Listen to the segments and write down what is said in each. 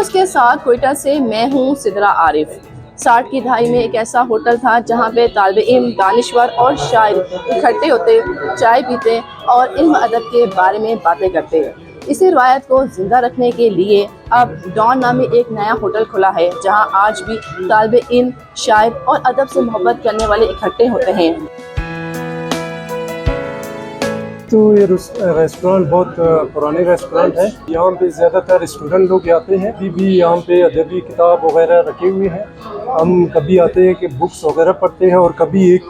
Videos के साथ क्वेटा से मैं हूँ सिदरा आरिफ। 60 की दहाई में एक ऐसा होटल था जहाँ पे तालिबे इल्म, दानिश्वर और शायर इकट्ठे होते, चाय पीते और इल्म अदब के बारे में बातें करते। इसी रवायत को जिंदा रखने के लिए अब डॉन नामी एक नया होटल खुला है जहाँ आज भी तालिबे इल्म, शायर और अदब से मोहब्बत करने वाले इकट्ठे होते हैं। तो ये रेस्टोरेंट बहुत पुराने रेस्टोरेंट है। यहाँ पे ज़्यादातर स्टूडेंट लोग आते हैं। अभी भी यहाँ पे अदबी किताब वगैरह रखे हुए हैं। हम कभी आते हैं कि बुक्स वगैरह पढ़ते हैं और कभी एक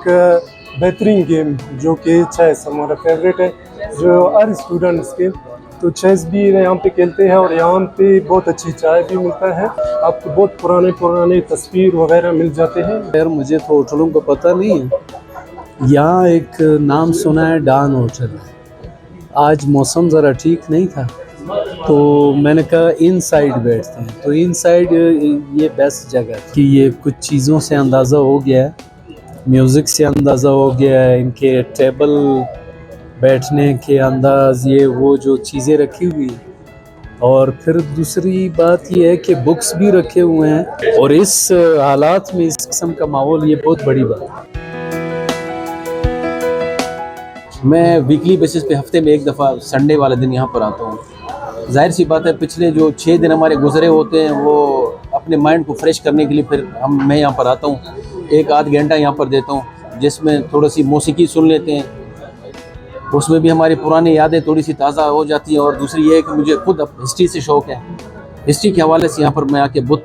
बेहतरीन गेम जो कि चेस हमारा फेवरेट है, जो हर स्टूडेंट्स के, तो चेस भी यहाँ पे खेलते हैं। और यहाँ पे बहुत अच्छी चाय भी मिलता है। आपको बहुत पुराने तस्वीर वगैरह मिल जाते हैं। यार मुझे तो होटलों का पता नहीं है। यहाँ एक नाम सुना है, डान होटल। आज मौसम ज़रा ठीक नहीं था तो मैंने कहा इन साइड बैठते हैं। तो इन साइड ये बेस्ट जगह है कि ये कुछ चीज़ों से अंदाज़ा हो गया है, म्यूज़िक से अंदाज़ा हो गया है, इनके टेबल बैठने के अंदाज़, ये वो जो चीज़ें रखी हुई हैं। और फिर दूसरी बात ये है कि बुक्स भी रखे हुए हैं। और इस हालात में इस किस्म का माहौल, ये बहुत बड़ी बात है। मैं वीकली बेसिस पे हफ्ते में एक दफ़ा संडे वाले दिन यहाँ पर आता हूँ। जाहिर सी बात है, पिछले जो 6 दिन हमारे गुजरे होते हैं वो अपने माइंड को फ्रेश करने के लिए फिर मैं यहाँ पर आता हूँ। 1 आध घंटा यहाँ पर देता हूँ जिसमें थोड़ी सी मौसीकी सुन लेते हैं। उसमें भी हमारी पुरानी यादें थोड़ी सी ताज़ा हो जाती हैं। और दूसरी ये है कि मुझे खुद हिस्ट्री से शौक़ है। हिस्ट्री के हवाले से यहाँ पर मैं आके बुत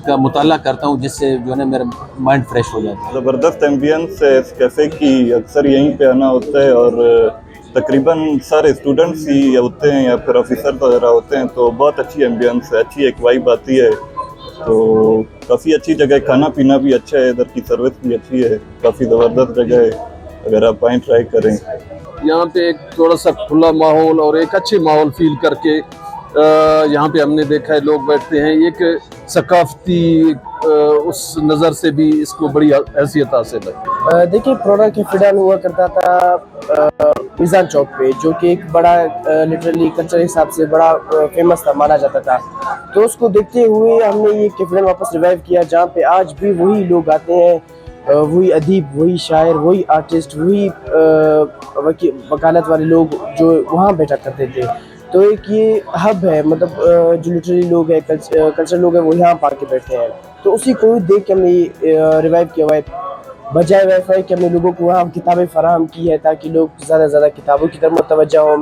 का मुताला करता हूँ, जिससे जो है ना मेरा माइंड फ्रेश हो जाता है। ज़बरदस्त एम्बियंस है इस कैफ़े की। अक्सर यहीं पे आना होता है और तकरीबन सारे स्टूडेंट्स ही होते हैं या फिर ऑफिसर वगैरह होते हैं। तो बहुत अच्छी एम्बियंस है, अच्छी एक वाइब आती है। तो काफ़ी अच्छी जगह है, खाना पीना भी अच्छा है, इधर की सर्विस भी अच्छी है। काफ़ी ज़बरदस्त जगह है, अगर आप आएँ ट्राई करें। यहाँ पे एक थोड़ा सा खुला माहौल और एक अच्छे माहौल फील करके यहाँ पे हमने देखा है लोग बैठते हैं। एक सकाफती उस नज़र से भी इसको बड़ी हैसियत हासिल है। देखिए, पुराना कैफेडान हुआ करता था मिज़ान चौक पे, जो कि एक बड़ा लिटरली कल्चर हिसाब से बड़ा फेमस था, माना जाता था। तो उसको देखते हुए हमने ये कैफेडान वापस रिवाइव किया, जहाँ पे आज भी वही लोग आते हैं, वही अदीब, वही शायर, वही आर्टिस्ट, वही वकालत वाले लोग जो वहाँ बैठा करते थे। तो एक ये हब है, मतलब जो लिटरली लोग हैं, कल्चर लोग हैं, वो यहाँ पर आके बैठते हैं। तो उसी को देख के हमने रिवाइव किया हुआ है, बजाय वाईफाई के हमने लोगों को वहाँ किताबें फराहम की है ताकि लोग ज़्यादा से ज़्यादा किताबों की तरफ मुतवज्जा हों।